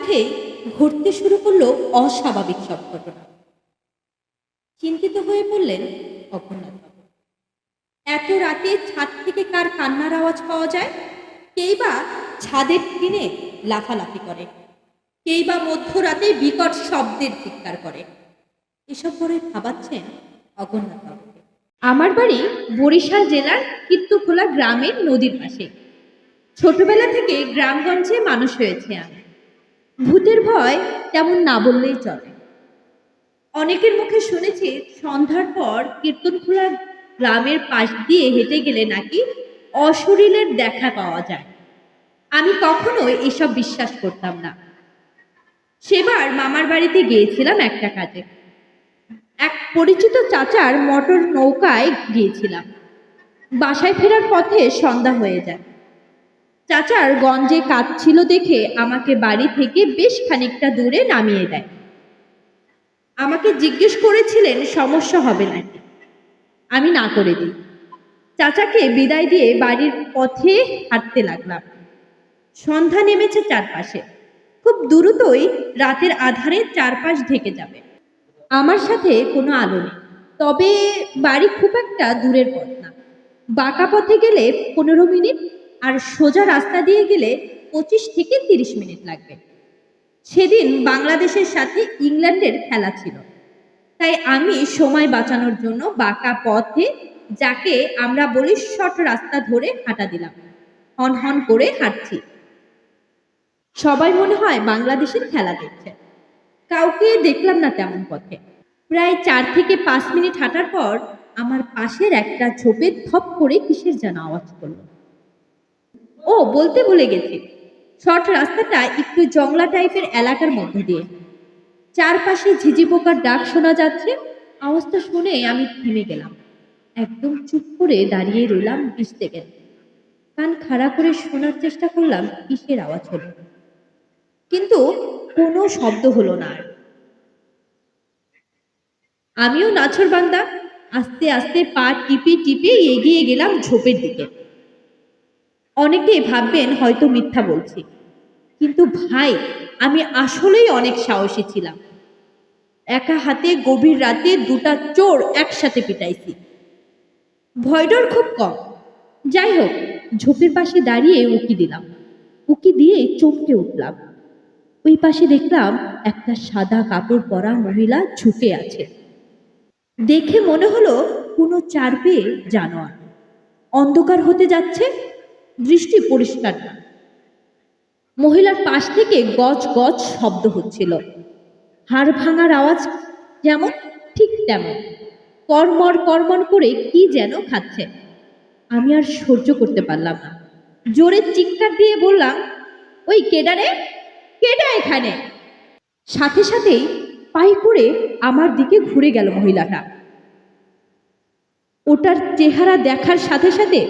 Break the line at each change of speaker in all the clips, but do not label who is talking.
সাথে ঘটতে শুরু করলো অস্বাভাবিক সব ঘটনা। চিন্তিত হয়ে পড়লেন অঘোরনাথবাবু। এত রাতে ছাদ থেকে কার কান্নার আওয়াজ পাওয়া যায়? কেই বা ছাদের টিনে লাফালাফি করে, কেই বা মধ্যরাতে বিকট শব্দের চিৎকার করে। এসব করে ভাবাচ্ছেন অঘোরনাথবাবুকে। আমার বাড়ি বরিশাল জেলার কীর্তখোলা গ্রামের নদীর পাশে। ছোটবেলা থেকে গ্রামগঞ্জে মানুষ হয়েছে আমি। ভূতের ভয় তেমন না বললেই চলে। অনেকের মুখে শুনেছি সন্ধ্যার পর কীর্তনখোলা গ্রামের পাশ দিয়ে হেঁটে গেলে নাকি অশরীরের দেখা পাওয়া যায়। আমি কখনোই এসব বিশ্বাস করতাম না। সেবার মামার বাড়িতে গিয়েছিলাম একটা কাজে। এক পরিচিত চাচার মোটর নৌকায় গিয়েছিলাম। বাসায় ফেরার পথে সন্ধ্যা হয়ে যায়। চাচার গঞ্জে কাজ ছিল দেখে আমাকে বাড়ি থেকে বেশ খানিকটা দূরে নামিয়ে দেয়। আমাকে জিজ্ঞেস করেছিলেন সমস্যা হবে নাকি। আমি না করে দিই। চাচাকে বিদায় দিয়ে বাড়ির পথে হাঁটতে লাগলাম। সন্ধ্যা নেমেছে চারপাশে। খুব দ্রুতই রাতের আধারে চারপাশ ঢেকে যাবে। আমার সাথে কোনো আলো নেই, তবে বাড়ি খুব একটা দূরের পথ না। বাঁকা পথে গেলে 15 মিনিট, আর সোজা রাস্তা দিয়ে গেলে 25 থেকে 30 মিনিট লাগবে। সেদিন বাংলাদেশের সাথে ইংল্যান্ডের খেলা ছিল, তাই আমি সময় বাঁচানোর জন্য বাঁকা পথে, যাকে আমরা বলি শর্ট রাস্তা, ধরে হাঁটা দিলাম। হন হন করে হাঁটছি। সবাই মনে হয় বাংলাদেশের খেলা দেখছে। কাউকে দেখলাম না তেমন পথে। প্রায় 4 থেকে 5 মিনিট হাঁটার পর আমার পাশের একটা ঝোপে থপ করে কিসের যেন আওয়াজ করলো। ও, বলতে ভুলে গেছি, শর্ট রাস্তাটা একটু জংলা টাইপের এলাকার মধ্য দিয়ে। চারপাশে ঝিঝি পোকার ডাক শোনা যাচ্ছে। আওয়াজটা শুনে আমি থেমে গেলাম। একদম চুপ করে দাঁড়িয়ে রইলাম 20 সেকেন্ড। কান খাড়া করে শোনার চেষ্টা করলাম কিসের আওয়াজ হলো, কিন্তু কোনো শব্দ হলো না। আর আমিও নাছোড়বান্দা আস্তে আস্তে পা টিপে টিপে এগিয়ে গেলাম ঝোপের দিকে। অনেকে ভাববেন হয়তো মিথ্যা বলছি, কিন্তু ভাই, আমি আসলেই অনেক সাহসী ছিলাম। একা হাতে গভীর রাতে 2টা চোর একসাথে পিটাইছি। ভয়ডর খুব কম। যাই হোক, ঝোপের পাশে দাঁড়িয়ে উকি দিলাম। উকি দিয়ে চমকে উঠলাম। ওই পাশে দেখলাম একটা সাদা কাপড় পরা মহিলা ঝুঁকে আছে। দেখে মনে হলো কোনো চার পেয়ে জানোয়ার। অন্ধকার হতে যাচ্ছে, দৃষ্টি পরিষ্কার না। মহিলার পাশ থেকে গজ গজ শব্দ হচ্ছিল। হাড় ভাঙার আওয়াজ যেমন, ঠিক তেমন। কর্মর কর্মর করে কি যেন খাচ্ছে। আমি আর সহ্য করতে পারলাম না। জোরে চিৎকার দিয়ে বললাম, ওই কেডা রে, কেডা এখানে? সাথে সাথেই পাই করে আমার দিকে ঘুরে গেল মহিলাটা। ওটার চেহারা দেখার সাথে সাথে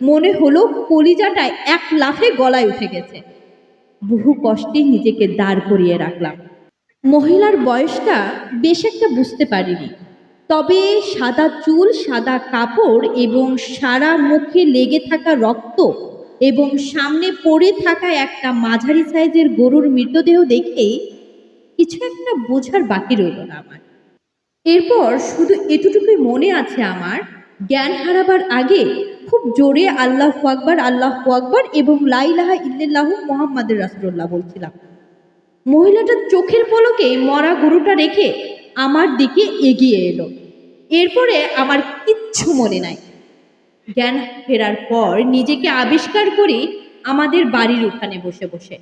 মনে হলো কলিজাটায় এক লাফে গলায় উঠে গেছে। বহু কষ্টে নিজেকে দাঁড় করিয়ে রাখলাম। মহিলার বয়সটা বেশ একটা বুঝতে পারিনি, তবে সাদা চুল, সাদা কাপড় এবং সারা মুখে লেগে থাকা রক্ত এবং সামনে পড়ে থাকা একটা মাঝারি সাইজের গরুর মৃতদেহ দেখেই কিছু একটা বোঝার বাকি রইল না আমার। এরপর শুধু এতটুকুই মনে আছে, আমার জ্ঞান হারাবার আগে খুব জোরে আল্লাহু আকবার এবং লা ইলাহা ইল্লাল্লাহু মুহাম্মাদুর রাসূলুল্লাহ বলছিলাম। মহিলাটার চোখের পলকে মরা গরুটা রেখে আমার দিকে এগিয়ে এলো। এরপরে আমার কিচ্ছু মনে নাই। জ্ঞান ফেরার পর নিজেকে আবিষ্কার করি আমাদের বাড়ির উঠানে বসে বসে।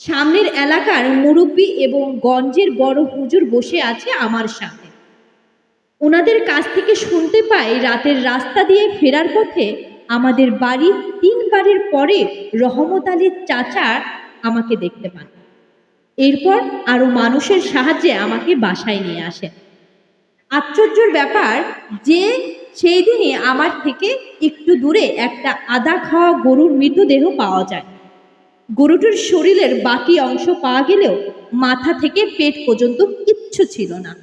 সামনের এলাকার মুরব্বী এবং গঞ্জের বড় হুজুর বসে আছে আমার সামনে। ওনাদের কাছ থেকে শুনতে পাই রাতের রাস্তা দিয়ে ফেরার পথে আমাদের বাড়ির 3 বাড়ির পরে রহমত আলীর চাচা আমাকে দেখতে পান। এরপর আরো মানুষের সাহায্যে আমাকে বাসায় নিয়ে আসেন। আশ্চর্যের ব্যাপার যে সেই দিনই আমার থেকে একটু দূরে একটা আদা খাওয়া গরুর মৃতদেহ পাওয়া যায়। গরুটির শরীরের বাকি অংশ পাওয়া গেলেও মাথা থেকে পেট পর্যন্ত কিচ্ছু ছিল না।